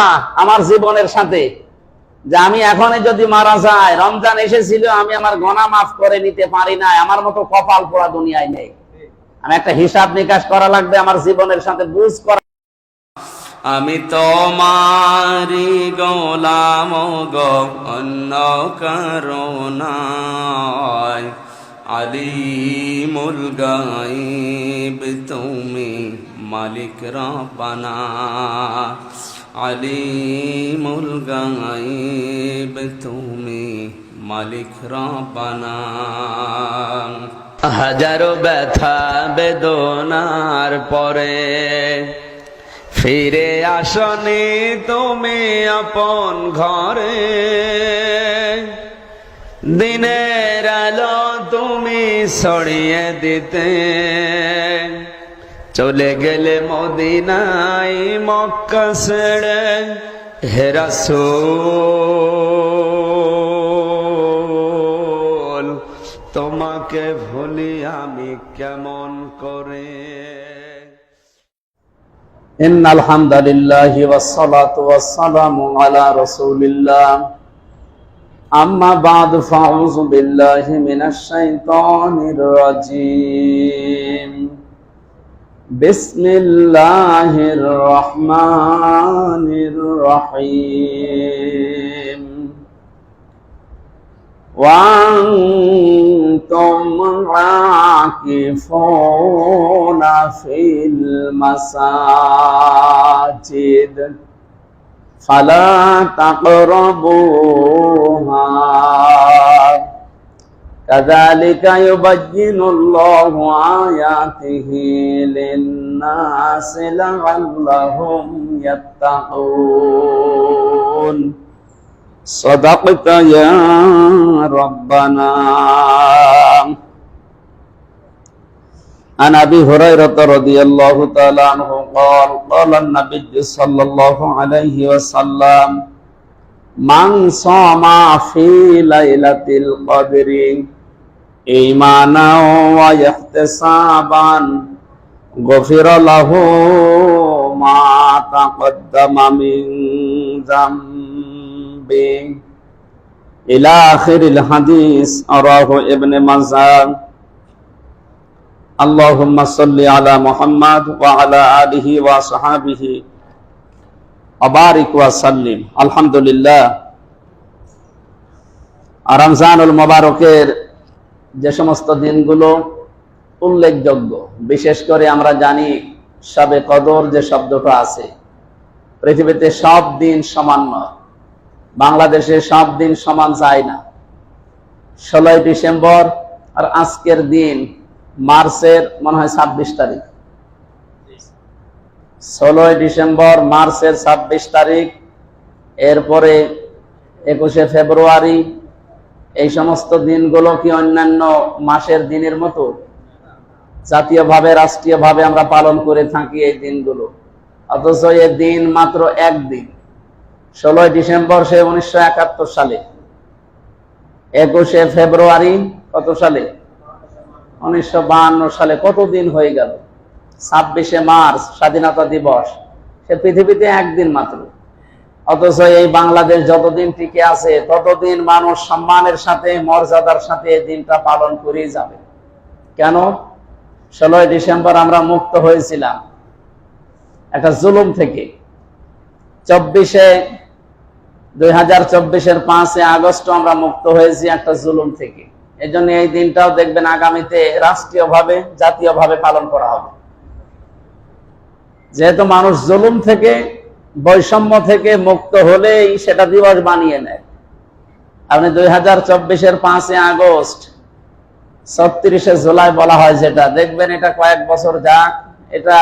ওয়াদা আমার জীবনের সাথে, যে আমি এখনই যদি মারা যাই, রমজান এসেছিল, আমি আমার গুনাহ মাফ করে নিতে পারি না, আমার মতো কপাল পোড়া দুনিয়ায় নেই। আমি একটা হিসাব নিকাশ করা লাগবে আমার জীবনের সাথে, বুঝ করা। আমি তোমারি গোলাম গো, অন্য কারো নয়। আলিমুল গায়ব তুমি, মালিক রব্বানা। আলিমুল গায়ব তুমি, মালিক রব্বানা। হাজারো ব্যথা বেদনার পরে ফিরে আসনি তুমি আপন ঘরে। দিনের আলো তুমি ছড়িয়ে দিতে, চলে গেলে মদিনায় মক্কা ছেড়ে। হে রাসূল, তোমাকে ভুলি আমি কেমন করে। ইন্নাল হামদালিল্লাহি ওয়াসসালাতু ওয়াসসালামু আলা রাসূলিল্লাহ, আম্মা বা'দু, ফাউযু বিল্লাহি মিনাশ শাইতানির রাজীম। বিসমিল্লাহির রহমানির রহিম। وأنتم عاكفون في المساجد فلا تقربوها كذلك يبين الله آياته للناس لعلهم يتقون صدقت يا ربنا. عن أبي هريرة رضي الله تعالى عنه قال قال النبي صلى الله عليه وسلم من صام في ليلة القدر إيمانا واحتسابا غفر له ما تقدم من ذنبه إلى آخر الحديث. رواه ابن ماجه. اللهم صل على محمد وعلى آله وصحبه وبارك وسلم. আলহামদুলিল্লাহ, রমজানুল মুবারকের যে সমস্ত দিনগুলো উল্লেখযোগ্য, বিশেষ করে আমরা জানি শবে কদর যে শব্দটা আছে, পৃথিবীতে সব দিন সমান নয়, বাংলাদেশে সব দিন সমান যায় না। 16 ডিসেম্বর আর আজকের দিন মার্চের মনে হয় 26 তারিখ। 16 ডিসেম্বর, মার্চের 26 তারিখ, এরপরে 21শে ফেব্রুয়ারি, এই সমস্ত দিনগুলো কি অন্যান্য মাসের দিনের মতো জাতীয়ভাবে রাষ্ট্রীয়ভাবে আমরা পালন করে থাকি এই দিনগুলো? অথচ এই দিন মাত্র একদিন। 16 ডিসেম্বর সে 1971 সালে, 21শে ফেব্রুয়ারি কত সালে? 1952 সালে। কতদিন হয়ে গেল? 26শে মার্চ স্বাধীনতা দিবস, সে পৃথিবীতে একদিন মাত্র। অথচ এই বাংলাদেশ যতদিন টিকে আছে ততদিন মানুষ সম্মানের সাথে, মর্যাদার সাথে এই দিনটা পালন করেই যাবে। কেন? 16 ডিসেম্বর আমরা মুক্ত হয়েছিলাম একটা জুলুম থেকে। 2024-এর 5 আগস্ট আমরা মুক্ত হয়েছি একটা জুলুম থেকে। এজন্য এই দিনটাও দেখবেন আগামীতে রাষ্ট্রীয়ভাবে, জাতীয়ভাবে পালন করা হবে। যেহেতু মানুষ জুলুম থেকে, বৈষম্য থেকে মুক্ত হলেই সেটা দিবস বানিয়ে নেয়। আপনি 2024-এর 5 আগস্ট, 36শে জুলাই বলা হয় যেটা, দেখবেন এটা কয়েক বছর যাক, এটা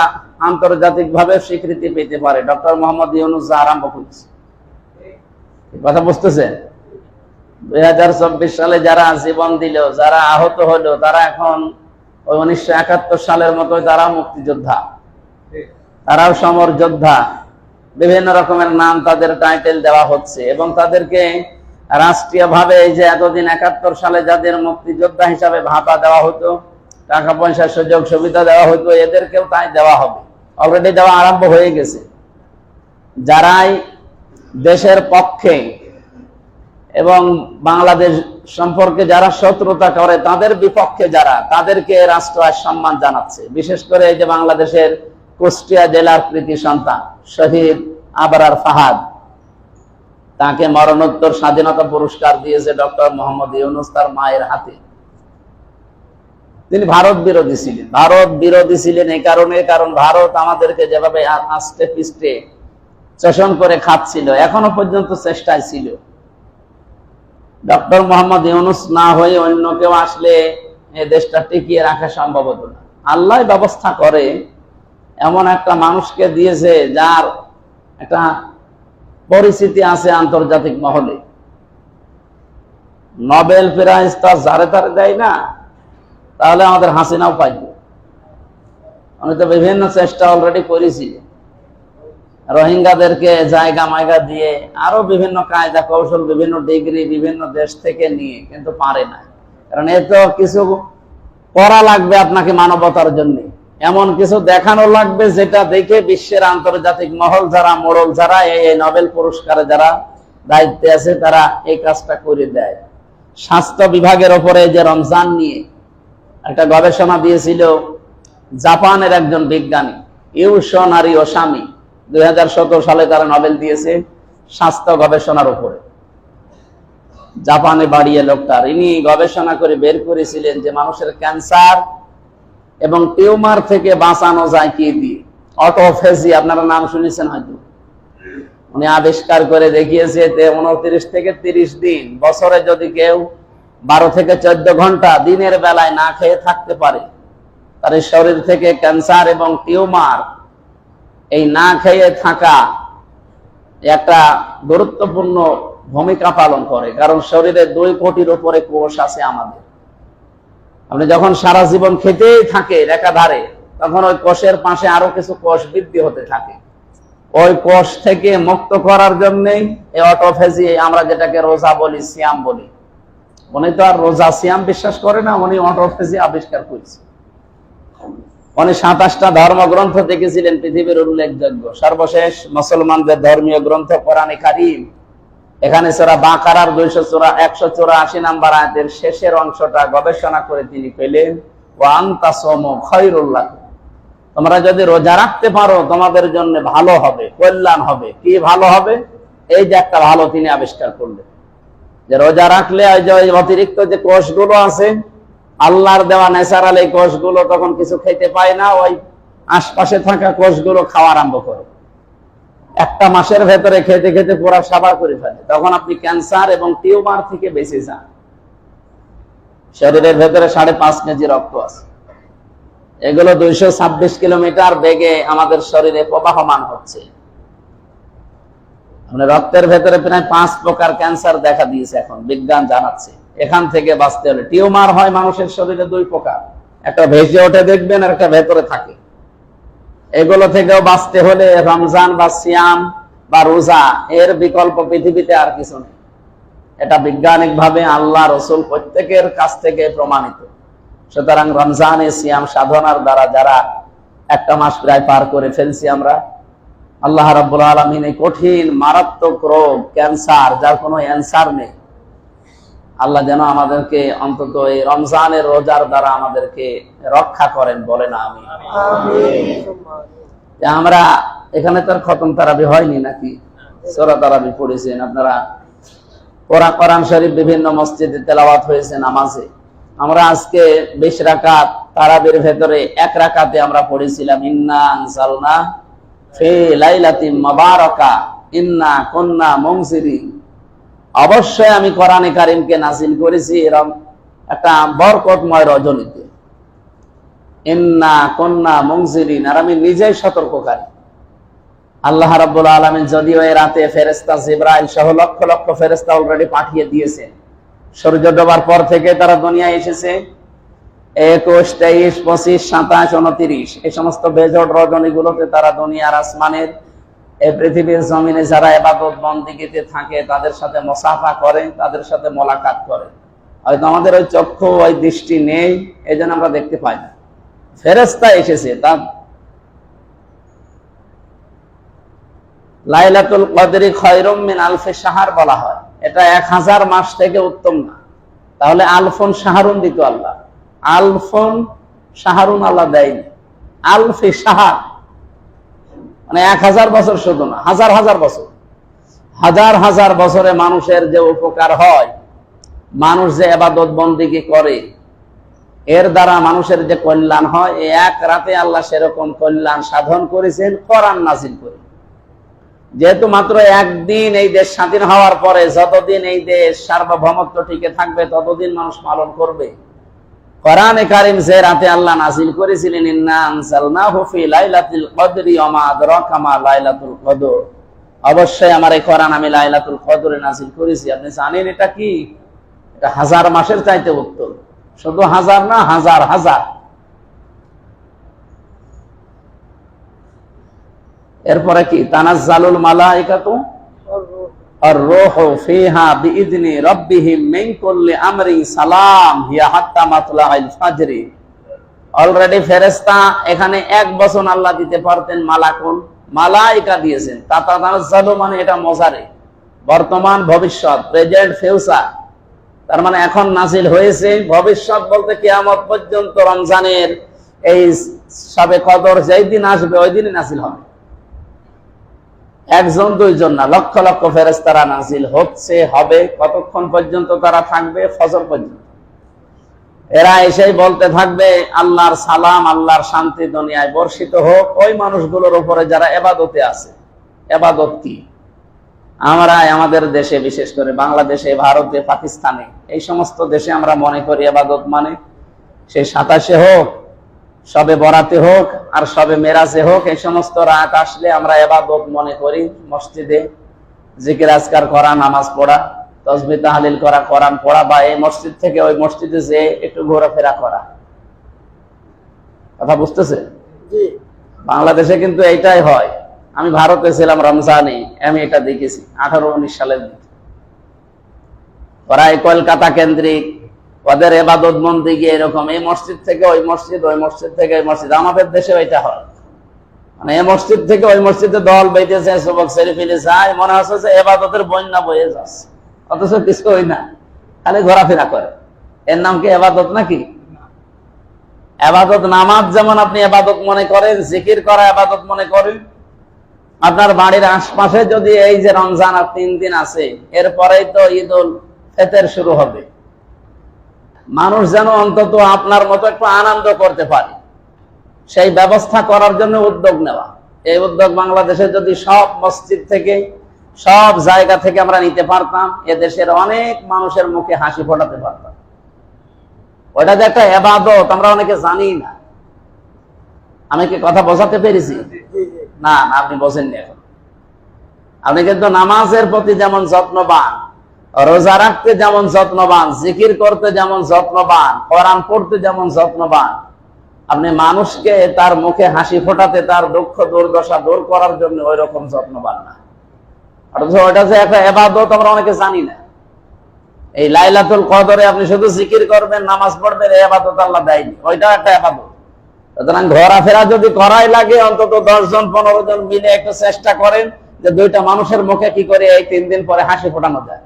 আন্তর্জাতিকভাবে স্বীকৃতি পেতে পারে। ডক্টর মোহাম্মদ ইউনূস যা আরম্ভ করেছে, কথা বুঝতেছেন? 2024 সালে যারা জীবন দিল, যারা আহত হলো, তারা এখন ওই 1971 সালের মতো তারা মুক্তিযোদ্ধা, তারাও সমর যোদ্ধা। বিভিন্ন রকমের নাম, তাদের টাইটেল দেওয়া হচ্ছে এবং তাদেরকে রাষ্ট্রীয়ভাবে এই যে এতদিন 71 সালে যাদের মুক্তিযোদ্ধা হিসাবে ভাতা দেওয়া হতো, টাকা পয়সার সুযোগ সুবিধা দেওয়া হতো, এদেরকেও তাই দেওয়া হবে। অলরেডি দেওয়া আরম্ভ হয়ে গেছে। যারাই দেশের পক্ষে এবং বাংলাদেশ সম্পর্কে যারা শত্রুতা করে তাদের বিপক্ষে যারা, তাদেরকে রাষ্ট্র আজ সম্মান জানাচ্ছে। বিশেষ করে এই যে বাংলাদেশের কুষ্টিয়া জেলার কৃতি সন্তান শহীদ আবরার ফাহাদ, তাকে মরণোত্তর স্বাধীনতা পুরস্কার দিয়েছে ডক্টর মোহাম্মদ ইউনূস তার মায়ের হাতে। তিনি ভারত বিরোধী ছিলেন। ভারত বিরোধী ছিলেন এই কারণে, কারণ ভারত আমাদেরকে যেভাবে আস্তে পিষ্টে শোষণ করে খাচ্ছিল, এখনো পর্যন্ত চেষ্টায় ছিল। ডক্টর মোহাম্মদ ইউনূস না হয়ে অন্য কেউ আসলে এই দেশটা টিকিয়ে রাখা সম্ভব হতো না। আল্লাহ ব্যবস্থা করে এমন একটা মানুষকে দিয়েছে যার একটা পরিচিতি আছে আন্তর্জাতিক মহলে। নোবেল প্রাইজ তো যারে তারে দেয় না, তাহলে আমাদের হাসিনাও পাইবে। আমি তো বিভিন্ন চেষ্টা অলরেডি করেছি, রোহিঙ্গাদেরকে জায়গা মায়গা দিয়ে আরো বিভিন্ন কায়দা কৌশল, বিভিন্ন ডিগ্রি বিভিন্ন দেশ থেকে নিয়ে, কিন্তু পারে না। কারণ এ তো কিছু করা লাগবে আপনাকে মানবতার জন্য, এমন কিছু দেখানো লাগবে যেটা দেখে বিশ্বের আন্তর্জাতিক মহল যারা, মোড়ল যারা, এই নোবেল পুরস্কারে যারা দায়িত্বে আছে তারা এই কাজটা করে দেয়। স্বাস্থ্য বিভাগের ওপরে যে রমজান নিয়ে একটা গবেষণা দিয়েছিল জাপানের একজন বিজ্ঞানী ইউশোনারি ওসামি, 2017 সালে তারা নোবেল দিয়েছে স্বাস্থ্য গবেষণার উপরে। জাপানে বাড়িয়ে লোকটার, ইনি গবেষণা করে বের করেছিলেন যে মানুষের ক্যান্সার এবং টিউমার থেকে বাঁচানো যায় কি দিয়ে। অটোফেজি আপনারা নাম শুনেছেন হয়তো। উনি আবিষ্কার করে দেখিয়েছে 29 থেকে 30 দিন, বছরে যদি কেউ 12 থেকে 14 ঘন্টা দিনের বেলায় না খেয়ে থাকতে পারে, তার শরীর থেকে ক্যান্সার এবং টিউমার, এই না খেয়ে থাকা একটা গুরুত্বপূর্ণ ভূমিকা পালন করে। কারণ শরীরে 2 কোটির উপরে কোষ আছে আমাদের। আপনি যখন সারা জীবন খেতেই থাকে একাধারে, তখন ওই কোষের পাশে আরো কিছু কোষ বৃদ্ধি হতে থাকে। ওই কোষ থেকে মুক্ত করার জন্যই এই অটোফেজি, আমরা যেটাকে রোজা বলি, সিয়াম বলি। উনি তো আর রোজা সিয়াম বিশ্বাস করে না, উনি অটোফেজি আবিষ্কার করেছে। উনি 27টা ধর্মগ্রন্থ দেখেছিলেন পৃথিবীর উল্লেখযোগ্য। সর্বশেষ মুসলমানদের ধর্মীয় গ্রন্থ কোরআনে কারীম, এখানে সূরা বাকারার 184 নাম্বার আয়াতের শেষের অংশটা গবেষণা করে তিনি পেলেন, ওয়া আনতাসুমু খায়রুল লাকুম, তোমরা যদি রোজা রাখতে পারো তোমাদের জন্য ভালো হবে, কল্যাণ হবে। কি ভালো হবে? এই যে একটা ভালো তিনি আবিষ্কার করলেন, যে রোজা রাখলে ওই যে অতিরিক্ত যে কোষগুলো আছে, আল্লাহর দেওয়া ন্যাচারাল এই কোষগুলো তখন কিছু খেতে পায় না, ওই আশপাশে থাকা কোষগুলো খাওয়া আরম্ভ করে। একটা মাসের ভেতরে খেতে খেতে পুরা সাবার করে ফেলে। তখন আপনি ক্যান্সার এবং টিউমার থেকে বেঁচে যান। শরীরের ভেতরে 5.5 কেজি রক্ত আছে, এগুলো 226 কিলোমিটার বেগে আমাদের শরীরে প্রবাহমান হচ্ছে। রক্তের ভেতরে প্রায় 5 প্রকার ক্যান্সার দেখা দিয়েছে এখন বিজ্ঞান জানাচ্ছে। এখান থেকে বাঁচতে হলে, টিউমার হয় মানুষের শরীরে 2 প্রকার, একটা ভেসে ওঠে দেখবেন আর একটা ভেতরে থাকে। এগুলো থেকেও বাঁচতে হলে রমজান বা সিয়াম বা রোজা এর বিকল্প পৃথিবীতে আর কিছু নেই। এটা বৈজ্ঞানিক ভাবে আল্লাহ রসুল প্রত্যেকের কাছ থেকে প্রমাণিত। সুতরাং রমজানে সিয়াম সাধনার দ্বারা যারা একটা মাস প্রায় পার করে ফেলছি আমরা, আল্লাহ রাব্বুল আলামিন এই কঠিন মারাত্মক রোগ ক্যান্সার, যার কোনো অ্যান্সার নেই, আল্লাহ যেন আমাদেরকে অন্তত এই রমজানের রোজার দ্বারা আমাদেরকে রক্ষা করেন, বলে না আমি। আমরা এখানে তো খতম তারাবি হয়নি নাকি? সূরা তারাবি পড়েছেন আপনারা, কোরআন শরীফ বিভিন্ন মসজিদে তেলাওয়াত হয়েছে নামাজে। আমরা আজকে 20 রাকাত তারাবির ভেতরে 1 রাকাতে আমরা পড়েছিলাম ইন্না আনজালনা ফি লাইলাতিন মুবারাকা ইন্না কুন্না মুনজিরিন। অবশ্যই আমি কোরআনে কারীমকে নাযিল করেছি এরকম একটা বরকতময় রজনীতে। ইন্না কুন্না মুনজিরিন, আর আমি নিজেই সতর্ককারী। আল্লাহ রাব্বুল আলামিন যদিও এই রাতে ফেরেশতা জিবরাইল সহ লক্ষ লক্ষ ফেরেশতা অলরেডি পাঠিয়ে দিয়েছেন। সূর্য ডোবার পর থেকে তারা দুনিয়ায় এসেছে। 21, 23, 25, 27, 29 এই সমস্ত বেজোড় রজনীগুলোতে তারা দুনিয়ার আসমানের এই পৃথিবীর জমিনে যারা ইবাদত বন্দেগীতে থাকে তাদের সাথে মুসাফা করে, তাদের সাথে মোলাকাত করে। হয়তো আমাদের ওই চক্ষু ওই দৃষ্টি নেই, এই জন্য আমরা দেখতে পাই না। ফেরেশতা এসেছে, তা লাইলাতুল কদরি খায়রুম মিন আলফি শাহর বলা হয়, এটা 1000 মাস থেকে উত্তম না। তাহলে আলফুন শাহরুন দিত আল্লাহ, আলফুন শাহরুন আল্লাহ দেয়নি, আলফি শাহর মানে 1000 বছর শুধু না, হাজার হাজার বছর। হাজার হাজার বছরে মানুষের যে উপকার হয়, মানুষ যে ইবাদত বন্দেগী করে, এর দ্বারা মানুষের যে কল্যাণ হয়, এই এক রাতে আল্লাহ সেরকম কল্যাণ সাধন করেছেন কোরআন নাযিল করে। যেহেতু মাত্র একদিন এই দেশ স্বাধীন হওয়ার পরে যতদিন এই দেশ সার্বভৌমত্ব টিকে থাকবে ততদিন মানুষ পালন করবে। কোরআনে কারীম যে রাতে আল্লাহ নাযিল করেছিলেন, ইন্না আনজালনাহু ফি লাইলাতিল কদরি ওয়া মা আদরাকা মা লাইলাতুল কদর, অবশ্যই আমার এই কোরআন আমি লাইলাতুল কদরে নাযিল করেছি। আপনি জানেন এটা কি? এটা 1000 মাসের চাইতে উত্তম। শুধু 1000 না, হাজার হাজার। এরপরে কি? তানাজ্জালুল মালাইকাতু আর রূহু ফিহা বিইذনি রাব্বিহিম মিন কুল্লি আমরি সালাম হিয়া হাত্তা মাতলাইল ফাজরি। অলরেডি ফেরেশতা এখানে 1 বচন আল্লাহ দিতে পারতেন, মালাকুন, মালাইকা দিয়েছেন। তানাজ্জালু মানে এটা মজারে, বর্তমান ভবিষ্যৎ, প্রেজেন্ট ফিউচার। তার মানে এখন নাযিল হয়েছে, ভবিষ্যৎ বলতে কিয়ামত পর্যন্ত রমজানের এই শবে কদর যেই দিন আসবে ওই দিনই নাযিল হবে। একজন দুইজন না, লক্ষ লক্ষ ফেরেশতারা নাযিল হচ্ছে, হবে। কতক্ষণ পর্যন্ত তারা থাকবে? ফজর পর্যন্ত। এরা এসেই বলতে থাকবে আল্লাহর সালাম, আল্লাহর শান্তি দুনিয়ায় বর্ষিত হোক ওই মানুষগুলোর উপরে যারা ইবাদতে আছে। ইবাদত কি? আমরা আমাদের দেশে, বিশেষ করে বাংলাদেশে, ভারতে, পাকিস্তানে, এই সমস্ত দেশে আমরা মনে করি ইবাদত মানে সেই 27-এ হোক, শবে বরাতে হোক, আর শবে মেরাজে হোক, এই সমস্ত রাত আসলে আমরা ইবাদত মনে করি। মসজিদে জিকির আজকার করা, নামাজ পড়া, তাসবিহ তাহলিল করা, কোরআন পড়া, বা এই মসজিদ থেকে ওই মসজিদে যে একটু ঘোরাফেরা করা। কথা বুঝতেছে? বাংলাদেশে কিন্তু এইটাই হয়। আমি ভারতে ছিলাম রমজানে, আমি এটা দেখেছি 18-19 সালের দিকে। ওরা এই কলকাতা কেন্দ্রিক, ওদের ইবাদত বন্দেগী এরকম, এই মসজিদ থেকে ওই মসজিদ, ওই মসজিদ থেকে এই মসজিদ। আমাদের দেশে এটা হয়, মানে এই মসজিদ থেকে ওই মসজিদে দল বেঁধেছে, যুবক ছেলেপিলে যায়, মনে হচ্ছে যে ইবাদতের বন্যা বয়ে যাচ্ছে, অথচ কিছুই না, খালি ঘোরাফেরা করে। এর নাম কি ইবাদত নাকি? ইবাদত নামাজ যেমন আপনি ইবাদত মনে করেন, জিকির করা ইবাদত মনে করেন। আপনার বাড়ির আশপাশে যদি এই যে রমজান আর 3 দিন আছে, এরপরেই তো ঈদুল ফিতর শুরু হবে, মানুষ যেন অন্তত আপনার মতো একটু আনন্দ করতে পারে, সেই ব্যবস্থা করার জন্য উদ্যোগ নেওয়া। এই উদ্যোগ বাংলাদেশে যদি সব মসজিদ থেকে, সব জায়গা থেকে আমরা নিতে পারতাম, এদেশের অনেক মানুষের মুখে হাসি ফোটাতে পারতাম। ওটা যে একটা ইবাদত আমরা অনেকে জানি না। আমি কি কথা বোঝাতে পেরেছি? না, আপনি বোঝেননি এখন। আপনি কিন্তু নামাজের প্রতি যেমন যত্নবান, রোজা রাখতে যেমন যত্নবান, জিকির করতে যেমন যত্নবান, কোরআন পড়তে যেমন যত্নবান, আপনি মানুষকে তার মুখে হাসি ফোটাতে, তার দুঃখ দুর্দশা দূর করার জন্য ওই রকম যত্নবান না। অথচ ওটা যে একটা ইবাদত আমরা অনেকে জানি না। এই লাইলাতুল কদরে আপনি শুধু জিকির করবেন, নামাজ পড়বেন, এই ইবাদত আল্লাহ দেয়নি, ওইটা একটা ইবাদত। সুতরাং ঘোরাফেরা যদি করাই লাগে, অন্তত 10 জন 15 জন মিলে একটু চেষ্টা করেন যে 2টা মানুষের মুখে কি করে এই 3 দিন পরে হাসি ফোটানো যায়।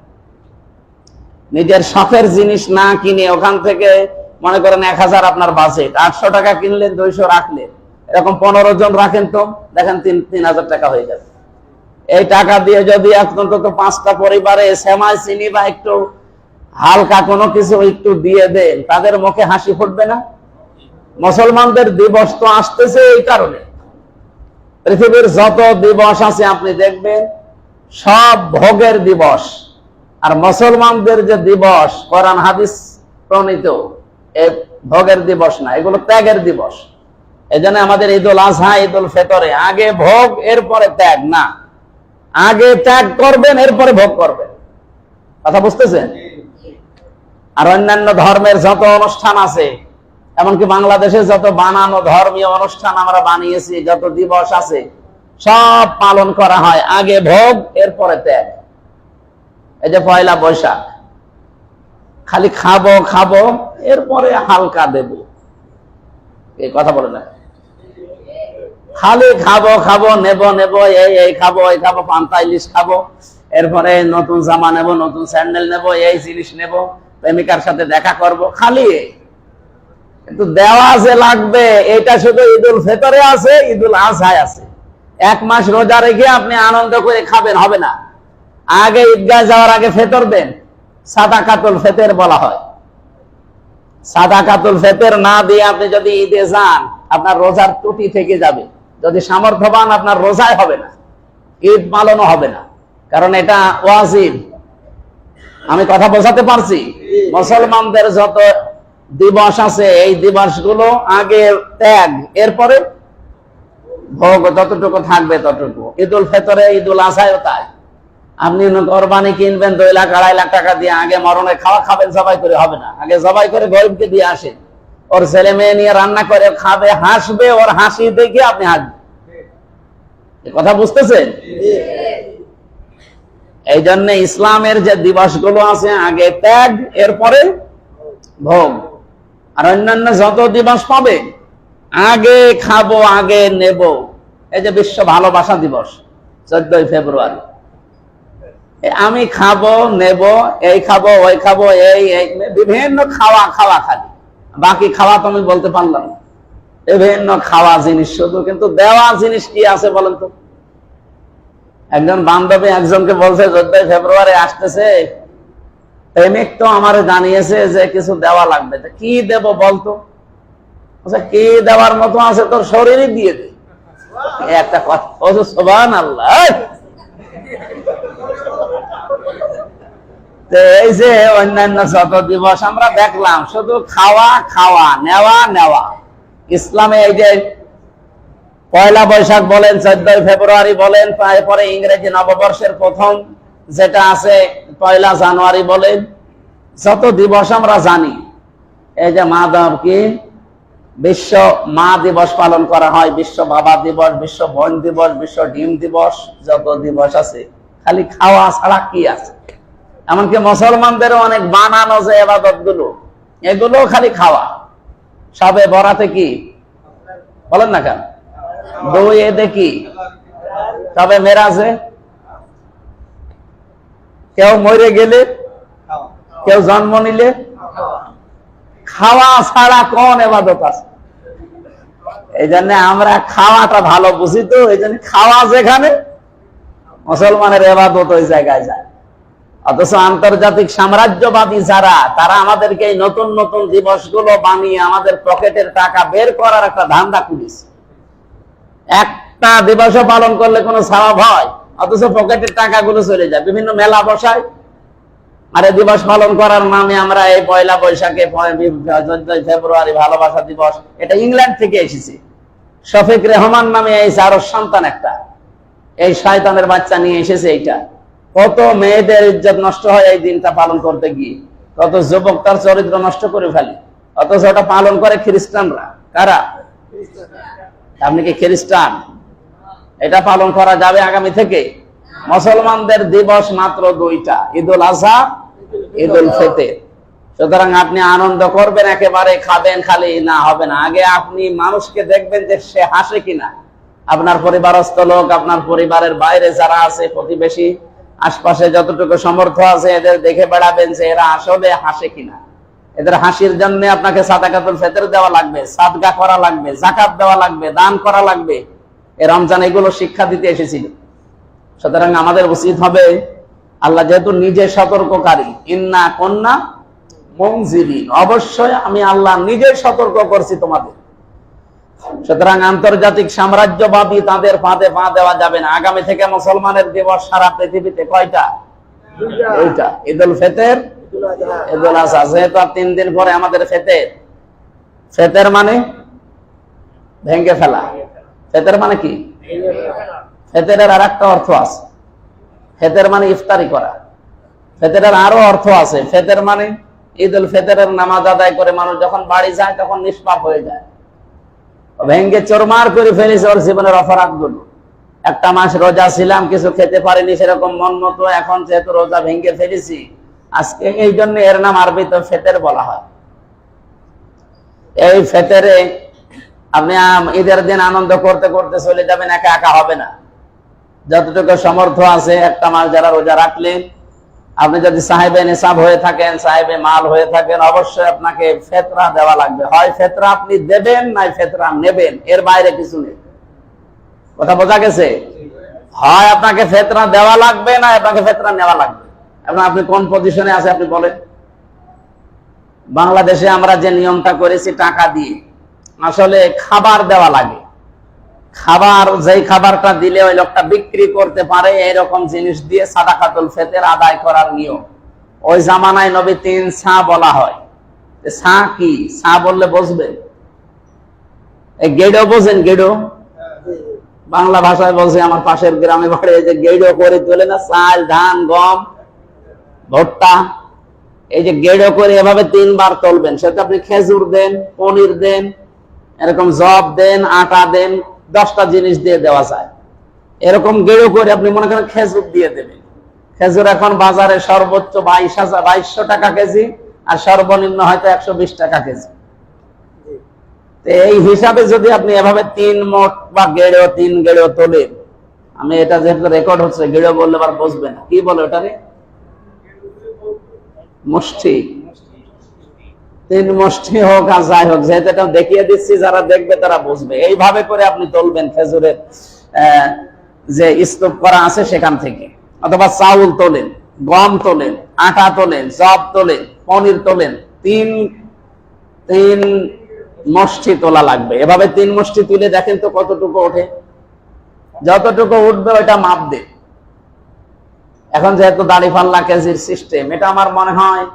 নিজের শখের জিনিস না কিনে, ওখান থেকে মনে করেন 1000 আপনার বাজেট, 800 টাকা কিনলেন, 200 রাখলেন, এরকম 15 জন রাখেন তো দেখেন 3000 টাকা হয়ে যাবে। এই টাকা দিয়ে যদি অন্তত 5টা পরিবারে সেমাই, চিনি বা একটু হালকা কোনো কিছু একটু দিয়ে দেন, তাদের মুখে হাসি ফুটবে না? মুসলমানদের দিবস তো আসতেছে এই কারণে। পৃথিবীর যত দিবস আছে আপনি দেখবেন সব ভোগের দিবস, আর মুসলমানদের যে দিবস কোরআন হাদিস প্রণীত, এই ভোগের দিবস না, এগুলো ত্যাগের দিবস। এজন্য আমাদের ঈদুল আজহা, ঈদুল ফিতরে আগে ভোগ এরপরে ত্যাগ না, আগে ত্যাগ করবেন এরপরে ভোগ করবেন। কথা বুঝতেছেন? আর অন্যান্য ধর্মের যত অনুষ্ঠান আছে, এমনকি বাংলাদেশে যত বানানো ধর্মীয় অনুষ্ঠান আমরা বানিয়েছি, যত দিবস আছে, সব পালন করা হয় আগে ভোগ এরপরে ত্যাগ। এই যে পয়লা বৈশাখ, খালি খাবো খাবো এরপরে হালকা দেব, এই কথা বলে না। খালি খাবো খাবো নেব নেব, এই খাবো ওই খাবো, পান্তা ইলিশ খাবো, এরপরে নতুন জামা নেব, নতুন স্যান্ডেল নেব, এই জিনিস নেব, প্রেমিকার সাথে দেখা করব, খালি। কিন্তু দেওয়া যে লাগবে এটা শুধু ঈদুল ফিতরে আছে, ঈদুল আজহায় আছে। এক মাস রোজা রেখে আপনি আনন্দ করে খাবেন হবে না। আগে ঈদগাহ যাওয়ার আগে ফিতর দেন, সাদাকাতুল ফিতর বলা হয়। সাদাকাতুল ফিতর না দিয়ে আপনি যদি ঈদে যান, আপনার রোজার ত্রুটি থেকে যাবে। যদি সামর্থ্যবান, আপনার রোজায় হবে না, ঈদ পালনও হবে না, কারণ এটা ওয়াজিব। আমি কথা বোঝাতে পারছি? মুসলমানদের যত দিবস আছে এই দিবসগুলো আগে ত্যাগ, এরপরে ভোগ, যতটুকু থাকবে ততটুকু। ঈদুল ফিতরে, ঈদুল আজহায়ও তাই। আপনি কোরবানি কিনবেন 2 লাখ 2.5 লাখ টাকা দিয়ে, আগে মরণে খাওয়া খাবেন, জবাই করে হবে না। আগে জবাই করে গরিবকে দিয়ে আসেন, ওর ছেলে মেয়ে নিয়ে রান্না করে খাবে, হাসবে, ওর হাসি দেখে আপনি হাসবেন। কথা বুঝতেছেন? এই জন্য ইসলামের যে দিবসগুলো আছে আগে ত্যাগ, এরপরে ভোগ। আর অন্যান্য যত দিবস পাবে আগে খাবো আগে নেব। এই যে বিশ্ব ভালোবাসা দিবস 14 ফেব্রুয়ারি, আমি খাবো নেব, এই খাবো ওই খাবো, এই বিভিন্ন খাওয়া খাওয়া খালি, বাকি খাওয়া তো আমি বলতে পারলাম না। বিভিন্ন খাওয়া জিনিস শুধু, কিন্তু দেওয়া জিনিস কি আছে বলেন তো? একজন বান্ধবী একজনকে বলছে 14 ফেব্রুয়ারি আসতেছে, প্রেমিক তো আমার জানিয়েছে যে কিছু দেওয়া লাগবে, কি দেব বলতো? কি দেওয়ার মতো আছে, তোর শরীরই দিয়ে দে। একটা কথা, সুবহানাল্লাহ। এই যে অন্যান্য যত দিবস আমরা দেখলাম, শুধু খাওয়া খাওয়া, নেওয়া নেওয়া। ইসলামে এই যে পয়লা বৈশাখ বলেন, 14 ফেব্রুয়ারি বলেন, তারপরে ইংরেজি নববর্ষের প্রথম যেটা আছে 1 জানুয়ারি বলেন, যত দিবস আমরা জানি, এই যে কি বিশ্ব মা দিবস পালন করা হয়, বিশ্ব বাবা দিবস, বিশ্ব বোন দিবস, বিশ্ব ডিম দিবস, যত দিবস আছে খালি খাওয়া ছাড়া কি আছে? এমনকি মুসলমানদের অনেক বানানো যে ইবাদত গুলো, এগুলো খালি খাওয়া। সবে বরাতে কি বলেন না কেন? দই দেখি, তবে মেরাজে কেউ মরে গেলে, কেউ জন্ম নিলে, খাওয়া ছাড়া কোন ইবাদত আছে? এই জন্য আমরা খাওয়াটা ভালো বুঝি, তো এই জন্য খাওয়া যেখানে, মুসলমানের ইবাদত ওই জায়গায় যায়। অথচ আন্তর্জাতিক সাম্রাজ্যবাদী যারা, তারা আমাদেরকে এই নতুন নতুন দিবসগুলো বানিয়ে আমাদের পকেটের টাকা বের করার একটা ধান্দা খুলেছে। একটা দিবসও পালন করলে কোনো সওয়াব হয়, অথচ পকেটের টাকাগুলো চলে যায়, বিভিন্ন মেলা বসায়। আর এই দিবস পালন করার নামে আমরা এই পয়লা বৈশাখে 14 ফেব্রুয়ারি ভালোবাসা দিবস, এটা ইংল্যান্ড থেকে এসেছে। শফিক রেহমান নামে এই আরো সন্তান একটা, এই শয়তানের বাচ্চা নিয়ে এসেছে এইটা। কত মেয়েদের ইজ্জত নষ্ট হয় এই দিনটা পালন করতে গিয়ে, কত যুবক তার চরিত্র নষ্ট করে ফেলে, অথচ ওটা পালন করে খ্রিস্টানরা। কারা? আপনি কি খ্রিস্টান? এটা পালন করা যাবে আগামী থেকে? মুসলমানদের দিবস মাত্র 2টা, ঈদুল আজহা, ঈদুল ফিতর। সুতরাং আপনি আনন্দ করবেন, একেবারে খাবেন খালি না, হবে না। আগে আপনি মানুষকে দেখবেন যে সে হাসে কিনা, আপনার পরিবারস্থ লোক, আপনার পরিবারের বাইরে যারা আছে, প্রতিবেশী, আশপাশে যতটুকু সমর্থ আছে, এদের দেখে বেড়াবেন যে এরা আসলে হাসে কিনা। এদের হাসির জন্য আপনাকে সাদাকাতুল ফিতর দেওয়া লাগবে, সাদকা করা লাগবে, যাকাত দেওয়া লাগবে, দান করা লাগবে। এই রমজান এগুলো শিক্ষা দিতে এসেছিল। সুতরাং আমাদের উচিত হবে, আল্লাহ যেহেতু নিজে সতর্ককারী, ইন্না কুন্না মুনজিরিন, অবশ্যই আমি আল্লাহ নিজে সতর্ক করছি তোমাদের। সুতরাং আন্তর্জাতিক সাম্রাজ্যবাদী তাদের ফাঁদে পা দেওয়া যাবে না। আগামী থেকে মুসলমানের দিবস সারা পৃথিবীতে কয়টা? 2টা, ঈদুল ফিতর, ঈদুল আজহা। যেহেতু 3 দিন পরে আমাদের ফিতর। ফিতর মানে ভেঙে ফেলা। ফিতর মানে কি? ফিতরের আর একটা অর্থ আছে, ফিতর মানে ইফতারি করা। ফিতরের আরো অর্থ আছে। ফিতর মানে ঈদুল ফিতরের নামাজ আদায় করে মানুষ যখন বাড়ি যায় তখন নিষ্পাপ হয়ে যায়, ভেঙ্গে চোরমার করে ফেলেছে ওর জীবনের অপরাধ গুলো। একটা মাস রোজা ছিলাম, কিছু খেতে পারিনি সেরকম মন মতো, এখন যেহেতু রোজা ভেঙ্গে ফেলেছি আজকে, এই জন্য এর নাম আরবিতে ফিতর বলা হয়। এই ফিতরে আপনি ঈদের দিন আনন্দ করতে করতে চলে যাবেন, একা একা হবে না। যতটুকু সামর্থ্য আছে একটা মাস যারা রোজা রাখলেন, আপনি যদি সাহেবে নিসাব হয়ে থাকেন, সাহেবে মাল হয়ে থাকেন, অবশ্যই আপনাকে ফেতরা দেওয়া লাগবে। হয় ফেতরা আপনি দেবেন, নাই ফেতরা নেবেন, এর বাইরে কিছু নেই। কথা বোঝা গেছে? হয় আপনাকে ফেতরা দেওয়া লাগবে, না আপনাকে ফেতরা নেওয়া লাগবে। এখন আপনি কোন পজিশনে আছে আপনি বলেন। বাংলাদেশে আমরা যে নিয়মটা করেছি টাকা দিয়ে, আসলে খাবার দেওয়া লাগে। খাবার, যেই খাবারটা দিলে ওই লোকটা বিক্রি করতে পারে, এইরকম জিনিস দিয়ে সাদাকাতুল ফিতর আদায় করার নিয়ম। ওই জামানায় নবী 3 সা বলা হয়। সা কি? সা বললে বুঝবে। এই গেড়ো বোঝেন? গেড়ো বাংলা ভাষায় বলছে, আমার পাশের গ্রামে বাড়ি, যে গেড়ো করে তোলে না, চাল, ধান, গম, ভুট্টা, এই যে গেড়ো করে এভাবে 3 বার তুলবেন। সেটা আপনি খেজুর দেন, পনির দেন, এরকম জব দেন, আটা দেন, 10টা জিনিস দিয়ে দেওয়া যায়। এরকম গেড়ো করে আপনি মনে করেন খেজুর দিয়ে দেবেন। খেজুর এখন বাজারে সর্বোচ্চ 2200 টাকা কেজি, আর সর্বনিম্ন হয়তো 120 টাকা কেজি। এই হিসাবে যদি আপনি এভাবে 3 মোট বা গেড়ো, 3 গেড়ো তোলেন, আমি এটা যেহেতু রেকর্ড হচ্ছে, গেড়ো বললে আবার বুঝবেন না কি বলে ওটারে, মুষ্টি, 3 মুষ্টি হোক আর যাই হোক, যেহেতু এটা দেখিয়ে দিচ্ছি, যারা দেখবে তারা বুঝবে। এইভাবে করে আপনি তুলবেন খেজুরের যে স্তূপ করা আছে সেখান থেকে, অথবা চাউল তোলেন, গম তোলেন, আটা তোলেন, জব তোলেন, পনির তোলেন, 3 মুষ্টি তোলা লাগবে। এভাবে 3 মুষ্টি তুলে দেখেন তো কতটুকু ওঠে। যতটুকু উঠবে ওইটা মাপ দে। এখন যেহেতু দাড়িপাল্লা কেজির সিস্টেম, এটা আমার মনে হয়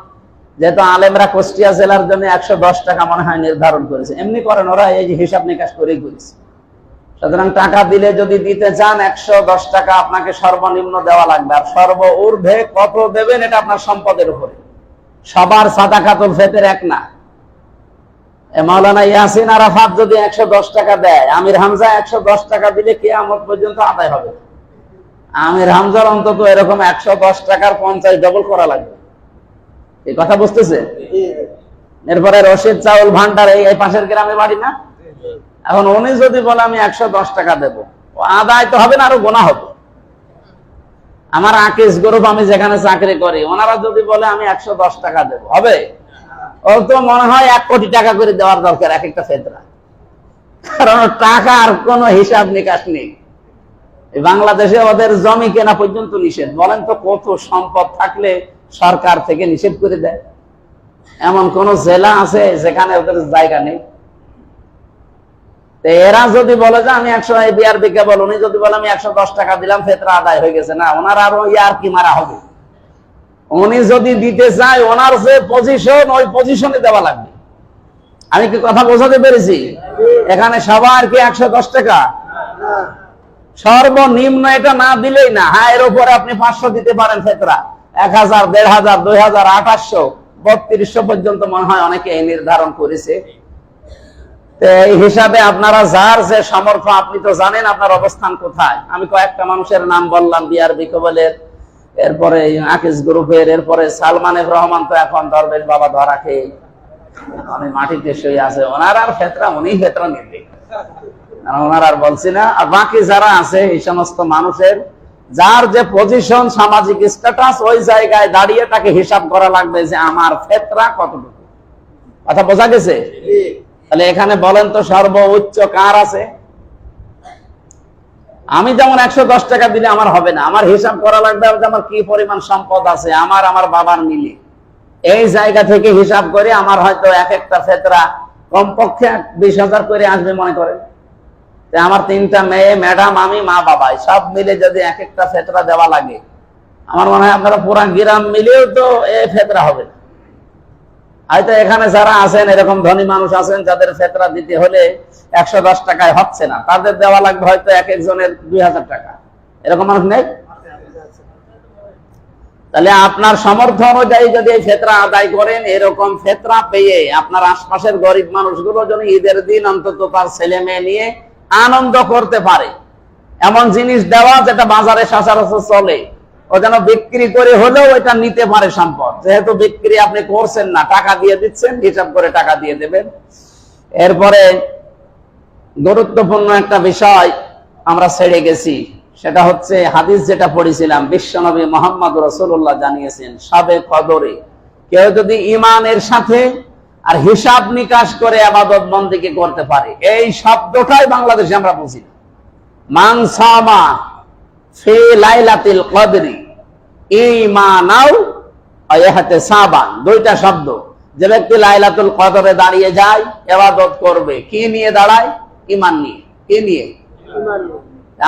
যেহেতু আলেমরা কুষ্টিয়া জেলার জন্য 110 টাকা মনে হয় নির্ধারণ করেছে। এমনি করেন ওরা, এই যে হিসাব নিকাশ করেই করেছে। সুতরাং টাকা দিলে যদি দিতে চান 110 টাকা আপনাকে সর্বনিম্ন দেওয়া লাগবে। আর সর্ব ঊর্ধ্বে কত দেবেন এটা আপনার সম্পদের উপরে। সবার সাদাকাতুল ফিতর এক না। মাওলানা ইয়াসিন আরাফাত যদি 110 টাকা দেয়, আমির হামজা 110 টাকা দিলে কিয়ামত পর্যন্ত আদায় হবে। আমির হামজার অন্তত এরকম 110 টাকার 50 ডবল করা লাগবে। এই কথা বুঝতেছে? এরপরে রশিদ চাউল ভান্ডার, এই পাশের গ্রামে বাড়ি না, এখন উনি যদি বলে আমি 110 টাকা দেবো, আদায় তো হবে না, আরো গোনা হবে। আমার আকিস গ্রুপ, আমি যেখানে চাকরি করি, ওনারা যদি বলে আমি 110 টাকা দেবো, হবে? ও তো মনে হয় 1 কোটি টাকা করে দেওয়ার দরকার এক একটা ফেতরা, কারণ টাকার কোনো হিসাব নিকাশ নেই। বাংলাদেশে ওদের জমি কেনা পর্যন্ত নিষেধ। বলেন তো কত সম্পদ থাকলে সরকার থেকে নিষেধ করে দেয়? এমন কোন জেলা আছে যেখানে ওদের জায়গা নেই? এরা যদি বলে যে আমি 100 বিআরবি কেবল, উনি যদি বলে আমি 110 টাকা দিলাম, ফেতরা আদায় হয়ে গেছে, না, ওনার আরো ইয়ার কি মারা হবে। উনি যদি দিতে চায়, ওনার যে পজিশন, ওই পজিশনে দেওয়া লাগবে। আমি কি কথা বোঝাতে পেরেছি? এখানে সবার কি 110 টাকা? সর্বনিম্ন এটা না দিলেই না। হ্যাঁ, এর উপরে আপনি 500 দিতে পারেন ফেতরা, 1000, 1500, 2000, 2800, 3200 পর্যন্ত মনে হয় অনেকে এই নির্ধারণ করেছে। এই হিসাবে আপনারা যার যে সামর্থ্য, আপনি তো জানেন আপনার অবস্থান কোথায়। আমি কয়েকটা মানুষের নাম বললাম, বিআরবি কেবলের, এরপরে আকিস গ্রুপের, এরপরে সালমান এফ রহমান তো এখন দরবেশ বাবা ধরা খেয়ে অনেক মাটিতে শুয়ে আছে। ওনার আর ফেতরা, উনি ফেতরা নিবে, ওনার আর বলছি না। আর বাকি যারা আছে, এই সমস্ত মানুষের যার যে পজিশন, সামাজিক স্ট্যাটাস, ওই জায়গায় দাঁড়িয়ে তাকে হিসাব করা লাগবে যে আমার ফেতরা কতটুকু। কথা বোঝা গেছে? তাহলে এখানে বলেন তো সর্বোচ্চ কার আছে? আমি যেমন 110 টাকা দিলে আমার হবে না, আমার হিসাব করা লাগবে আমার কি পরিমাণ সম্পদ আছে, আমার বাবার মিলে। এই জায়গা থেকে হিসাব করে আমার হয়তো এক একটা ফেতরা কমপক্ষে 20,000 করে আসবে মনে করেন। আমার 3টা মেয়ে, ম্যাডাম, আমি, মা, বাবা, সব মিলে যদি এক একটা ফেতরা দেওয়া লাগে, আমার মনে হয় আপনারা পুরা গ্রাম মিলেও তো এই ফেতরা হবে। হয়তো এখানে যারা আছেন, এরকম ধনী মানুষ আছেন যাদের ফেতরা দিতে হলে 110 টাকায় হচ্ছে না, তাদের দেওয়া লাগবে হয়তো এক একজনের 2000 টাকা। এরকম মানুষ নেই? তাহলে আপনার সামর্থ্য অনুযায়ী যদি এই ফেতরা আদায় করেন, এরকম ফেতরা পেয়ে আপনার আশপাশের গরিব মানুষগুলো যেন ঈদের দিন অন্তত তার ছেলে মেয়ে নিয়ে আনন্দ করতে পারে, এমন জিনিস দেওয়া যেটা বাজারে সচরাচর চলে। ও যেন বিক্রি করে হলেও এটা নিতে পারে সম্পদ। যেহেতু বিক্রি আপনি করছেন না, টাকা দিয়ে দিচ্ছেন, হিসাব করে টাকা দিয়ে দেবেন। এরপরে গুরুত্বপূর্ণ একটা বিষয় আমরা ছেড়ে গেছি, সেটা হচ্ছে হাদিস যেটা পড়েছিলাম, বিশ্বনবী মুহাম্মদ রাসূলুল্লাহ জানিয়েছেন সবে কদরে কেউ যদি ঈমানের সাথে আর হিসাব নিকাশ করে ইবাদত বন্দেগী করতে পারে, এই শব্দটাই বাংলাদেশে আমরা বুঝি না। মান সামা ফি লাইলাতিল কদরি ঈমানাও ওয়া ইহতিসাবান, দুইটা শব্দ। যে ব্যক্তি লাইলাতুল কদরে দাঁড়িয়ে যায়, ইবাদত করবে, কি নিয়ে দাঁড়ায়? ঈমান নিয়ে। কি নিয়ে? ঈমান নিয়ে।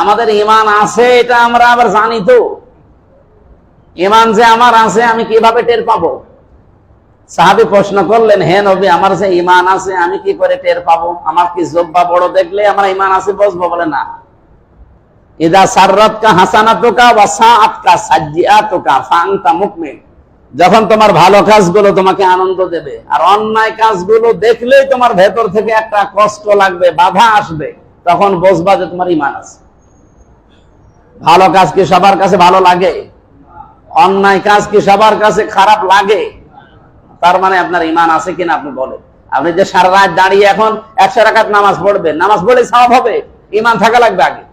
আমাদের ঈমান আছে এটা আমরা আবার জানি তো। ঈমান যে আমার আছে আমি কিভাবে টের পাবো? সাহাবী প্রশ্ন করলেন, হে নবী, আমার যে ঈমান আছে আমি কি করে টের পাবো? আমার কি জুব্বা বড় দেখলে আমার ঈমান আছে বুঝবো? বলে না। ইদা সাররাতকা হাসানাতুকা ওয়া সাআতকা সাজ্জিআতুকা ফাআনতা মুকমিন, যখন তোমার ভালো কাজগুলো তোমাকে আনন্দ দেবে আর অন্যায় কাজগুলো দেখলেই তোমার ভেতর থেকে একটা কষ্ট লাগবে, বাধা আসবে, তখন বুঝবা যে তোমার ঈমান আছে। ভালো কাজ কি সবার কাছে ভালো লাগে? অন্যায় কাজ কি সবার কাছে খারাপ লাগে? তার মানে আপনার ঈমান আছে কিনা আপনি বলেন। আপনি যে সারা রাত দাঁড়িয়ে এখন 100 রাকাত নামাজ পড়বেন, নামাজ পড়লে সওয়াব হবে, ঈমান থাকা লাগবে আগে।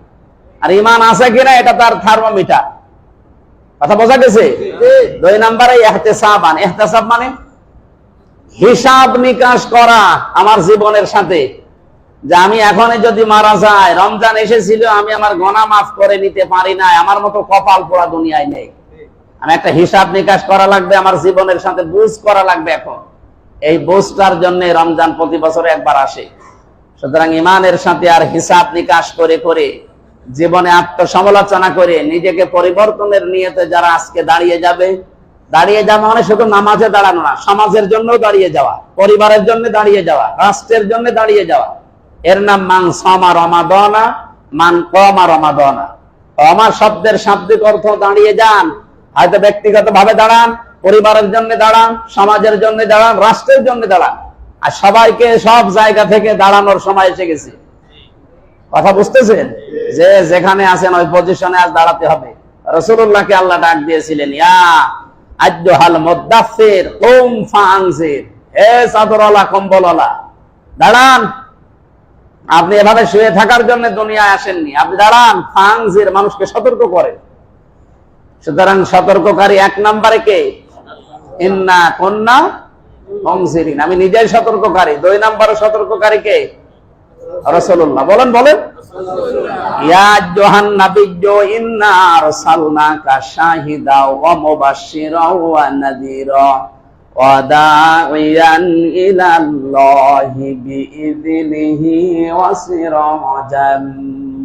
আর ঈমান আছে কিনা এটা তার থার্মোমিটার। কথা বোঝা গেছে? 2 নম্বরে ইহতিসাবান। ইহতিসাব মানে হিসাব নিকাশ করা আমার জীবনের সাথে, যে আমি এখনই যদি মারা যায়, রমজান এসেছিল আমি আমার গুনাহ মাফ করে নিতে পারি না, আমার মতো কপাল পোড়া দুনিয়ায় নেই। আমি একটা হিসাব নিকাশ করা লাগবে, আমার জীবনের সাথে বুঝ করা লাগবে। এখন এই বুঝটার জন্য রমজান প্রতি বছরে একবার আসে। সুতরাং ঈমানের সাথে আর হিসাব নিকাশ করে করে জীবনে আত্মসমালোচনা করে নিজেকে পরিবর্তনের নিয়তে যারা আজকে দাঁড়িয়ে যাবে মানে শুধু নামাজে দাঁড়ানো না, সমাজের জন্য দাঁড়িয়ে যাওয়া, পরিবারের জন্য দাঁড়িয়ে যাওয়া, রাষ্ট্রের জন্য দাঁড়িয়ে যাওয়া, এর নাম মান সামা রমাদানা মান কামা রমাদানা। কামা শব্দের শাব্দিক অর্থ দাঁড়িয়ে যান, হয়তো ব্যক্তিগত ভাবে দাঁড়ান, পরিবারের জন্য দাঁড়ান, সমাজের জন্য দাঁড়ান, রাষ্ট্রের জন্য দাঁড়ান। আর সবাইকে সব জায়গা থেকে দাঁড়ানোর সময় এসে গেছে। কথা বুঝতেছেন? যে যেখানে আছেন ওই পজিশনে আজ দাঁড়াতে হবে। রাসূলুল্লাহকে আল্লাহ ডাক দিয়েছিলেন, ইয়া আইয়ুহাল মুদাফফির কুম ফাআনজির, হে চাদরওয়ালা কম্বলওয়ালা দাঁড়ান। আপনি এভাবে শুয়ে থাকার জন্য দুনিয়ায় আসেননি, আপনি দাঁড়ান, ফাআনজির, মানুষকে সতর্ক করেন। সুতরাং সতর্ককারী 1 নম্বরে কে? ইন্না কুন্না মুনজিরিন, আমি নিজেই সতর্ককারী। 2 নম্বরে সতর্ককারী কে? রাসূলুল্লাহ। বলেন বলেন। ইয়া আইয়ুহান নাবিয়্যু ইন্না আরসালনাকা শাহিদা ওয়া মুবাশশিরাও ওয়া নাযীরা ওয়া দাঈয়ান ইলাল্লাহি বিইযনিহি ওয়া সিরাজাম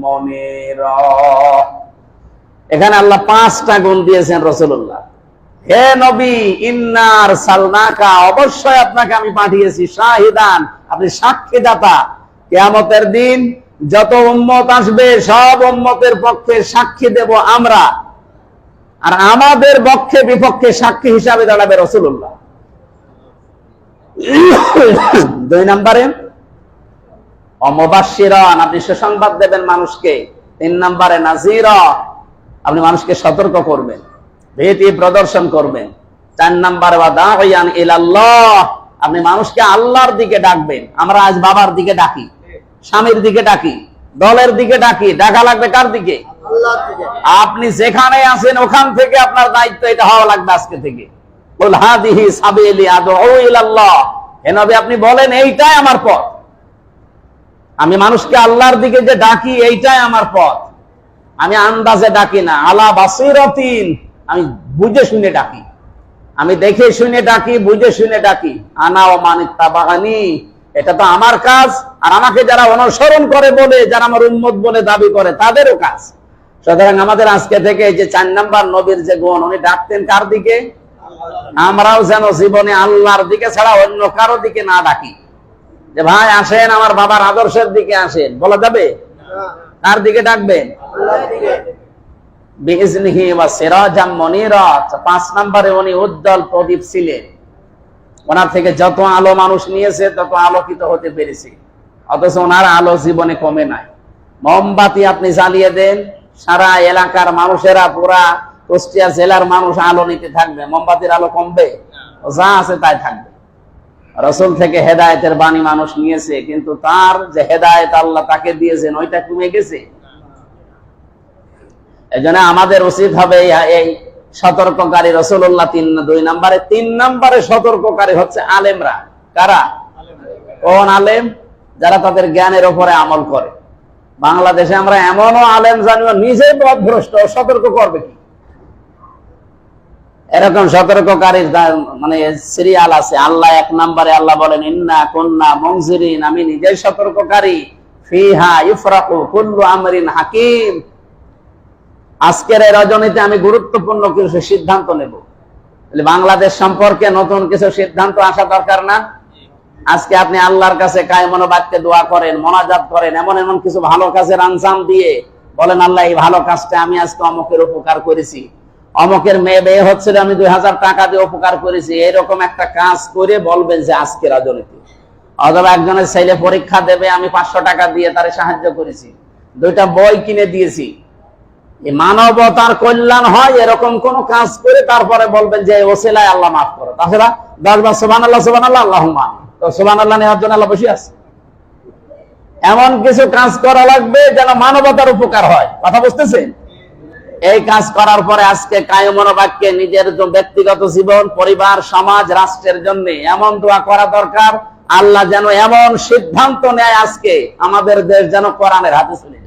মুনীরা। এখানে আল্লাহ 5টা গুণ দিয়েছেন রাসূলুল্লাহ। হে নবী, ইন্না আরসালনাকা, অবশ্যই আপনাকে আমি পাঠিয়েছি, শাহিদান, আপনি সাক্ষীদাতা। কিয়ামতের দিন যত উম্মত আসবে সব উম্মতের পক্ষে সাক্ষী দেব আমরা, আর আমাদের পক্ষে বিপক্ষে সাক্ষী হিসাবে দাঁড়াবে রাসূলুল্লাহ। 2 নম্বরে মুবাশশিরান, আপনি সুসংবাদ দেবেন মানুষকে। 3 নম্বরে নাযীরা, আপনি মানুষকে সতর্ক করবেন, ভীতি প্রদর্শন করবেন। 4 নম্বরে ওয়া দাঈয়ান ইলাল্লাহ, আপনি মানুষকে আল্লাহর দিকে ডাকবেন। আমরা আজ বাবার দিকে ডাকি, স্বামীর দিকে ডাকি, দলের দিকে ডাকি, ডাকা লাগবে কার দিকে? আল্লাহর দিকে। আপনি যেখানে আছেন ওখান থেকে আপনার দায়িত্ব এটা হওয়া লাগবে আজকে থেকে। কুল হাদিহি সাবিলি আদউ ইলাল্লাহ, হে নবী আপনি বলেন এইটাই আমার পথ, আমি মানুষকে আল্লাহর দিকে যে ডাকি এইটাই আমার পথ। আমি আন্দাজে ডাকি না, আলা বাসিরাতিন, আমি বুঝে শুনে ডাকি, আমি দেখে শুনে ডাকি, বুঝে শুনে ডাকি। আনা ওয়া মানিত্তাবাআনি, এটা তো আমার কাজ, আর আমাকে যারা অনুসরণ করে বলে, যারা আমার উম্মত বলে দাবি করে, তাদেরও কাজ। সুতরাং আমাদের আজকে থেকে এই যে 4 নাম্বার নবীর যে গুণ, উনি ডাকতেন কার দিকে? আমরাও যেন জীবনে আল্লাহর দিকে ছাড়া অন্য কারো দিকে না ডাকি। যে ভাই আসেন আমার বাবার আদর্শের দিকে আসেন, বলা যাবে? কার দিকে ডাকবেন? আল্লাহর দিকে। বিইজনিহি ওয়া সিরাজাম মুনীরা, 5 নম্বরে উনি উজ্জ্বল প্রদীপ ছিলেন। ওনার থেকে যত আলো মানুষ নিয়েছে তত আলোকিত হতে পেরেছে, অথচ ওনার আলো জীবনে কমে নাই। মোমবাতি আপনি জ্বালিয়ে দেন, সারা এলাকার মানুষেরা, পুরা কুষ্টিয়া জেলার মানুষ আলো নিতে থাকবে, মোমবাতির আলো কমবে? যা আছে তাই থাকবে। রাসূল থেকে হেদায়েতের বাণী মানুষ নিয়েছে, কিন্তু তার যে হেদায়েত আল্লাহ তাকে দিয়েছেন ওইটা কমে গেছে। এজন্য আমাদের উচিত হবে এই সতর্ককারী রাসূলুল্লাহ 2 নম্বরে 3 নম্বরে সতর্ককারী হচ্ছে আলেমরা। কারা? কোন আলেম? যারা তাদের জ্ঞানের উপরে আমল করে। বাংলাদেশে আমরা এমনও আলেম জানিও নিজে পথভ্রষ্ট, সতর্ক করবে কি? এরকম সতর্ককারী মানে সিরিয়াল আছে। আল্লাহ 1 নম্বরে আল্লাহ বলেন ইন্না কুন্না মুনজিরিন, আমি নিজেই সতর্ককারী। ফিহা ইফরাকু কুল্লু আমরিন হাকিম, আজকের এই রজনীতে আমি গুরুত্বপূর্ণ কিছু সিদ্ধান্ত নেব। বাংলাদেশ সম্পর্কে নতুন কিছু সিদ্ধান্ত আসা দরকার না? আজকে আপনি আল্লাহর কাছে কায়মন বাক্যে দোয়া করেন, মোনাজাত করেন, এমন এমন কিছু ভালো কাজের আঞ্জাম দিয়ে বলেন আল্লাহ এই ভালো কাজটা আমি আজকে অমুকের উপকার করেছি, অমুকের মেয়ে বিয়ে হচ্ছিল আমি 2000 টাকা দিয়ে উপকার করেছি, এরকম একটা কাজ করে বলবেন যে আজকে রাজনীতি। অথবা একজনের ছেলে পরীক্ষা দেবে, আমি 500 টাকা দিয়ে তারে সাহায্য করেছি, 2টা বই কিনে দিয়েছি। মানবতার কল্যাণ হয় এরকম কোন কাজ করে তারপরে বলবেন যে ওসিলায় আল্লাহ মাফ করো। তাছাড়া 10 বার সুবহানাল্লাহ সুবহানাল্লাহ আল্লাহুম্মা আমিন, তো সুবহানাল্লাহ নেওয়ার জন্য আল্লাহ বসে আছে? এমন কিছু কাজ করা লাগবে যেন মানবতার উপকার হয়। কথা বুঝতেছেন? এই কাজ করার পরে আজকে কায়মন বাক্যে নিজের ব্যক্তিগত জীবন, পরিবার, সমাজ, রাষ্ট্রের জন্য এমন দোয়া করা দরকার আল্লাহ যেন এমন সিদ্ধান্ত নেয় আজকে আমাদের দেশ যেন কোরআনের হাতে চলে যায়।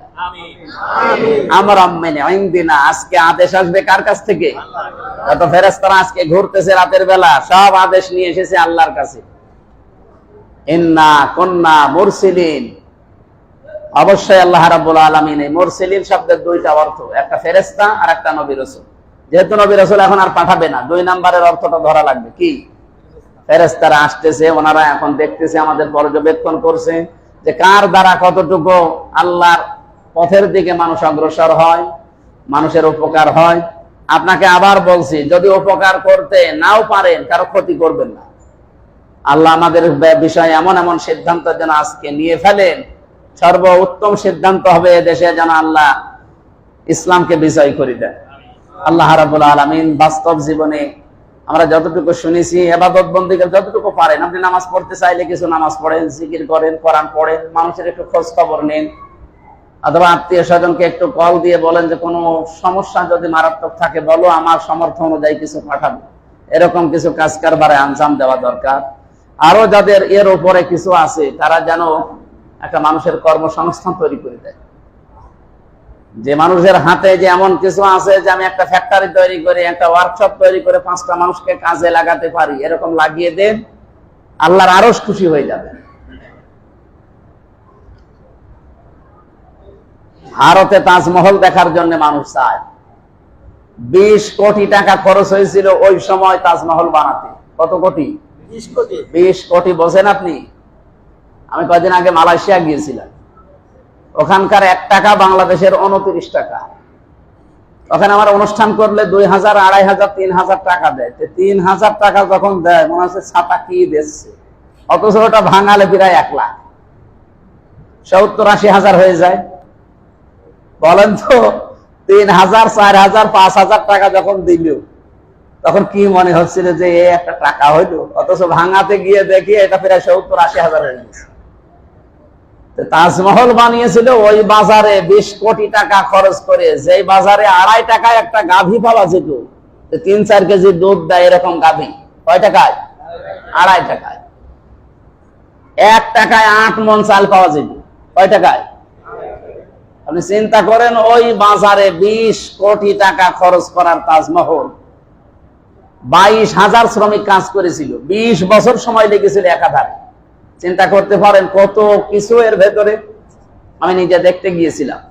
আমার আম্মানে ইনদিনা, আজকে আদেশ আসবে কার কাছ থেকে? যত ফেরেশতারা আজকে ঘুরতেছে রাতের বেলা, সব আদেশ নিয়ে এসেছে আল্লাহর কাছে। ইন্না কুন্না মুরসিলিন, অবশ্যই আল্লাহ রাব্বুল আলামিন এই মুরসিলিন শব্দের 2টা অর্থ, একটা ফেরেশতা আর একটা নবী রাসূল। যেহেতু নবী রাসূল এখন আর পাঠাবে না, 2 নম্বরের অর্থটা ধরা লাগবে কি? ফেরেশতারা আসতেছে, ওনারা এখন দেখতেছে, আমাদের পর্যবেক্ষণ করছে যে কার দ্বারা কতটুকু আল্লাহর পথের দিকে মানুষ অগ্রসর হয়, মানুষের উপকার হয়। আপনাকে আবার বলছি, যদি উপকার করতে নাও পারেন কারো ক্ষতি করবেন না। আল্লাহ আমাদের বিষয়ে এমন এমন সিদ্ধান্ত যেন আজকে নিয়ে ফেলেন, সর্বোত্তম সিদ্ধান্ত হবে এদেশে যেন আল্লাহ ইসলামকে বিজয় করে দেন। আল্লাহ রাব্বুল আলামিন বাস্তব জীবনে আমরা যতটুকু শুনেছি, ইবাদত বন্দেগী যতটুকু পারেন, আপনি নামাজ পড়তে চাইলে কিছু নামাজ পড়েন, জিকির করেন, কোরআন পড়েন, মানুষের একটু খোঁজ খবর নেন, অথবা আত্মীয় স্বজনকে একটু কল দিয়ে বলেন যে কোনো সমস্যা যদি মারাত্মক থাকে বলো, আমার সামর্থ্য অনুযায়ী কিছু পাঠাবো। এরকম কিছু কাজ কারবারে আঞ্জাম দেওয়া দরকার। আরো যাদের এর উপরে কিছু আছে তারা যেন একটা মানুষের কর্মসংস্থান তৈরি করে দেয়। যে মানুষের হাতে যে এমন কিছু আছে যে আমি একটা ফ্যাক্টরি তৈরি করে, একটা ওয়ার্কশপ তৈরি করে 5টা মানুষকে কাজে লাগাতে পারি, এরকম লাগিয়ে দেন, আল্লাহর আরশ খুশি হয়ে যাবে। ভারতে তাজমহল দেখার জন্য মানুষ চায়। 20 কোটি টাকা খরচ হয়েছিল ওই সময় তাজমহল বানাতে। কত কোটি? 20 কোটি। বোঝেন আপনি? আমি কয়েকদিন আগে মালয়েশিয়া গিয়েছিলাম, ওখানকার 1 টাকা বাংলাদেশের 29 টাকা। ওখানে আমার অনুষ্ঠান করলে 2000, 2500, 3000 টাকা দেয়। 3000 টাকা যখন দেয় মনে হচ্ছে ছাতা কি দিচ্ছে, অথচ ওটা ভাঙালে প্রায় 1 লাখ, 70-80 হাজার হয়ে যায়। বলেন তো 3000, 4000, 5000 টাকা যখন দিল তখন কি মনে হচ্ছিল যে একটা টাকা হইলো, অথচ ভাঙাতে গিয়ে দেখি এটা প্রায় 70-80 হাজার হয়ে গেছে। তাজমহল বানিয়েছিল ওই বাজারে 20 কোটি টাকা খরচ করে, যেই বাজারে 2.5 টাকায় একটা গাভী পাওয়া যেত, 3-4 কেজি দুধ দেয় এরকম গাভী, কয় টাকায়? 2.5 টাকায়। 1 টাকায় 8 মণ চাল পাওয়া যেত, কয় টাকায়? আপনি চিন্তা করেন, ওই বাজারে 20 কোটি টাকা খরচ করার তাজমহল 22,000 শ্রমিক কাজ করেছিল, 20 বছর সময় লেগেছিল একাধারে। চিন্তা করতে পারেন কত কিছু এর ভেতরে। আমি নিজে দেখতে গিয়েছিলাম।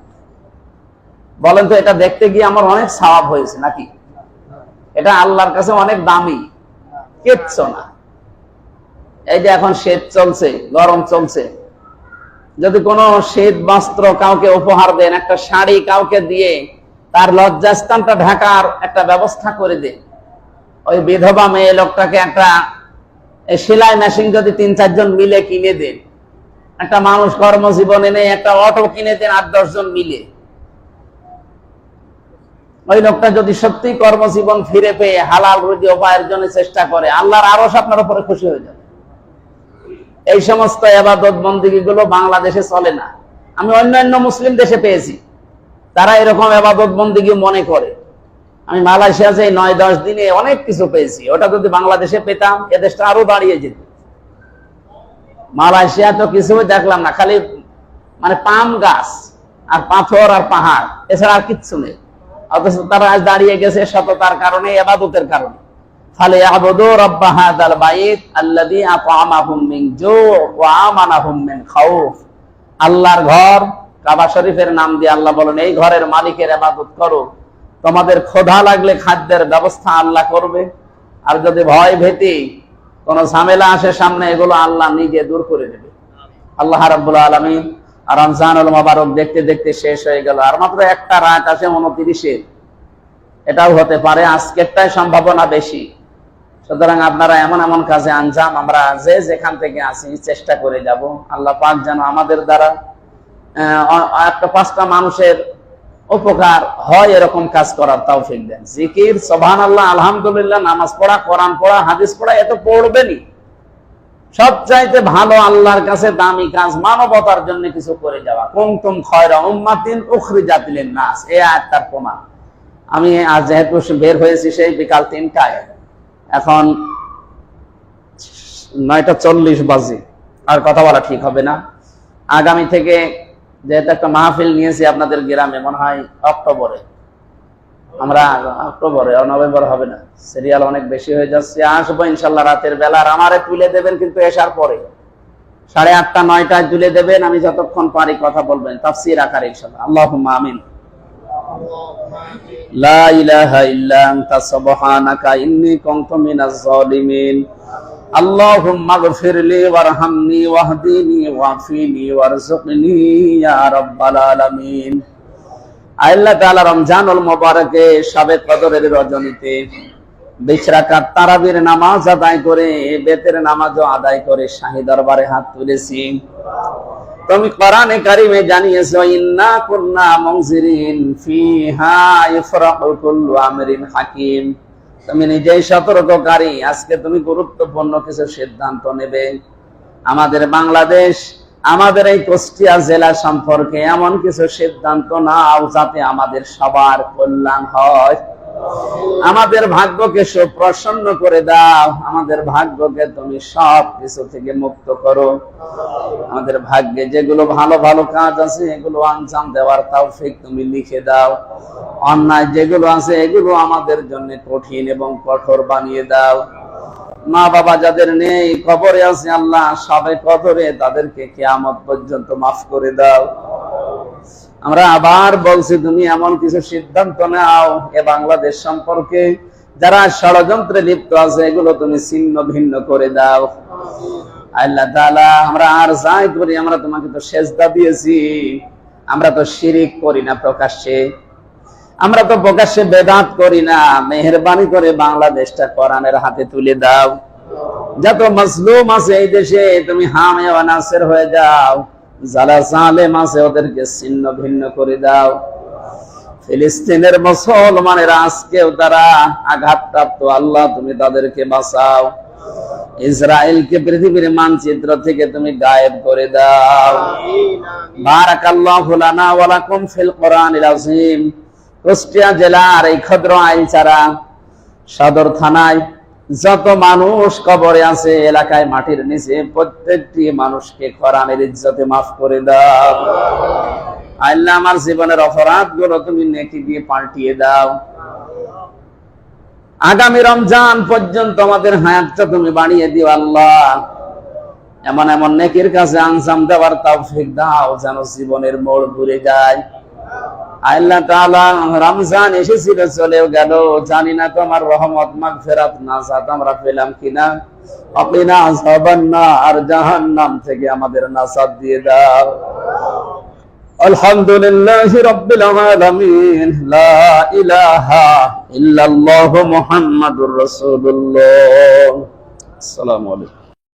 বলেন তো এটা দেখতে গিয়ে আমার অনেক সওয়াব হয়েছে নাকি? এটা আল্লাহর কাছে অনেক দামি, কিচ্ছু না। এই যে এখন শীত চলছে, গরম চলছে, যদি কোনো শীত বস্ত্র কাউকে উপহার দেন, একটা শাড়ি কাউকে দিয়ে তার লজ্জাস্থানটা ঢাকার একটা ব্যবস্থা করে দেন, ওই বিধবা মেয়ে লোকটাকে একটা সেলাই মেশিন যদি 3-4 জন মিলে কিনে দেন, একটা মানুষ কর্মজীবনে নেই একটা অটো কিনে দেন 8-10 জন মিলে, ওই লোকটা যদি সত্যি কর্মজীবন ফিরে পেয়ে হালাল রুজি উপায়ের জন্য চেষ্টা করে, আল্লাহর আরশ আপনার উপরে খুশি হয়ে যাবে। এই সমস্ত ইবাদত বন্দেগী গুলো বাংলাদেশে চলে না। আমি অন্যান্য মুসলিম দেশে পেয়েছি, তারা এরকম ইবাদত বন্দেগী মনে করে। আমি মালয়েশিয়া যে 9-10 দিনে অনেক কিছু পেয়েছি, ওটা যদি বাংলাদেশে পেতাম এ দেশটা আরো দাঁড়িয়ে যেত। মালয়েশিয়া তো কিছুই দেখলাম না, খালি মানে পাম গাছ আর পাথর আর পাহাড়, এছাড়া আর কিচ্ছু নেই। অথচ তারা আজ দাঁড়িয়ে গেছে সততার কারণে, ইবাদতের কারণে। ফালিয়াবুদু রাব্ব হাযাল বাইত আল্লাযী আত'আমাহুম মিন জু' ওয়া আমানাহুম মিন খাউফ। আল্লাহর ঘর কাবা শরীফের নাম দিয়ে আল্লাহ বলেন, এই ঘরের মালিকের ইবাদত করো, তোমাদের ক্ষুধা লাগলে খাদ্যের ব্যবস্থা আল্লাহ করবে, আর যদি ভয় ভীতি কোন ঝামেলা আসে সামনে, এগুলো আল্লাহ নিজে দূর করে দেবে। আল্লাহ রাব্বুল আলামিন আর রমজানুল মুবারক দেখতে দেখতে শেষ হয়ে গেল, আর মাত্র একটা রাত আছে 29-এর। এটাও হতে পারে আজকেরটাই সম্ভাবনা বেশি। সুতরাং আপনারা এমন এমন কাজে আঞ্জাম, আমরা যে যেখান থেকে আসি চেষ্টা করে যাব। আল্লাহ পাক যেন আমাদের দ্বারা একটা 5টা মানুষের উপকার হয় এরকম কাজ করার তৌফিক দেন। জিকির, সুবহানাল্লাহ, আলহামদুলিল্লাহ, নামাজ পড়া, কোরআন পড়া, হাদিস পড়া, এত পড়বেনই। সবচাইতে ভালো আল্লাহর কাছে দামি কাজ মানবতার জন্য কিছু করে যাওয়া। কুনতুম খায়রা উম্মাতিন উখরিজাত লিন-নাস, এই আয়াতটার প্রমাণ। আমি আজ যেহেতু বের হয়েছি সেই বিকাল 3টায়, এখন 9:40 বাজে, আর কথা বলা ঠিক হবে না। আগামী থেকে যেহেতু একটা মাহফিল নিয়েছি আপনাদের গ্রামে, মনে হয় অক্টোবরে, আমরা অক্টোবরে, নভেম্বর হবে না, সিরিয়াল অনেক বেশি হয়ে যাচ্ছে। আসবো ইনশাল্লাহ রাতের বেলা, আর আমারে তুলে দেবেন কিন্তু এসার পরে 8:30 9টায় তুলে দেবেন। আমি যতক্ষণ পারি কথা বলবেন তাফসীর আকারে ইনশাআল্লাহ। আল্লাহুম্মা আমিন। লা ইলাহা ইল্লা আনতা সুবহানাকা ইন্নী কুনতু মিনাজ জালিমিন। আল্লাহুম্মা গফিরলি ওয়ারহামনি ওয়াহদিনি ওয়াফিনি ওয়ারযুকনি ইয়া রাব্বাল আলামিন। আল্লাহ তাআলা রমজানুল মুবারকে শবে কদরের রজনীতে 20 রাকাত তারাবির নামাজ আদায় করে, বেতের নামাজও আদায় করে শাহী দরবারে হাত তুলেছি। তুমি কোরআনে কারিমে জানিয়েছো, ইন্না কুন্না মুনজিরিন ফিহা ইফরাহু কুল্লু আমরিন হাকিম। তুমি নিজেই সতর্ককারী, আজকে তুমি গুরুত্বপূর্ণ কিছু সিদ্ধান্ত নেবে। আমাদের বাংলাদেশ, আমাদের এই কুষ্টিয়া জেলা সম্পর্কে এমন কিছু সিদ্ধান্ত নাও যাতে আমাদের সবার কল্যাণ হয়। আমাদের ভাগ্যকে সুপ্রসন্ন করে দাও, আমাদের ভাগ্যকে তুমি সব কিছু থেকে মুক্ত করো। আমাদের ভাগ্যে যেগুলো ভালো ভালো কাজ আছে এগুলো আঞ্জাম দেওয়ার তৌফিক তুমি লিখে দাও। অন্যায় যেগুলো আছে এগুলো আমাদের জন্য কঠিন এবং কঠোর বানিয়ে দাও। মা বাবা যাদের নেই, কবরে আছে, আল্লাহ সবে কদরে তাদেরকে কিয়ামত পর্যন্ত মাফ করে দাও। আমরা আবার বলছি, তুমি এমন কিছু সিদ্ধান্ত নাও এ বাংলাদেশ সম্পর্কে, যারা ষড়যন্ত্রে লিপ্ত আছে এগুলো তুমি ছিন্ন ভিন্ন করে দাও। আল্লাহ তাআলা, আমরা আর যাই করি, আমরা তোমাকে তো সেজদা দিয়েছি, আমরা তো শিরিক করি না প্রকাশ্যে, আমরা তো প্রকাশ্যে বেদাত করি না। মেহেরবানি করে বাংলাদেশটা কোরআনের হাতে তুলে দাও। যত মাজলুম আছে এই দেশে তুমি হামে ওয়া নাসির হয়ে যাও। যারা জালেম আছে ওদেরকে ছিন্ন ভিন্ন করে দাও। ফিলিস্তিনের মুসলমানেরা আজকেও তারা আঘাতপ্রাপ্ত, আল্লাহ তুমি তাদেরকে বাঁচাও। ইসরায়েলকে পৃথিবীর মানচিত্র থেকে তুমি গায়েব করে দাও। বারাকাল্লাহু লানা ওয়া লাকুম ফিল কোরআনিল আযীম। কুষ্টিয়া জেলার এই ক্ষুদ্র আইলচারা সদর থানায় যত মানুষ কবরে আছে, এলাকায় মাটির নিচে, প্রত্যেকটি মানুষকে কোরআনের ইজ্জতে মাফ করে দাও। আল্লাহ, আমার জীবনের অপরাধ গুলো তুমি নেকি দিয়ে পাল্টিয়ে দাও। আগামী রমজান পর্যন্ত আমাদের হায়াতটা তুমি বাড়িয়ে দিও আল্লাহ। এমন এমন নেকির কাছে আঞ্জাম দেওয়ার তৌফিক দাও যেন জীবনের মোড় ঘুরে যায়। আল্লাহ তাআলা, রমজান এসেছিল চলেও গেল, জানি না তোমার রহমত মাগফিরাত নাজাত আমরা পেলাম কিনা। আকিনা আযাবান নার, জাহান্নাম থেকে আমাদের নাজাত দিয়ে দাও। আলহামদুলিল্লাহি রাব্বিল আলামিন। লা ইলাহা ইল্লাল্লাহু মুহাম্মাদুর রাসূলুল্লাহ। আসসালামু আলাইকুম।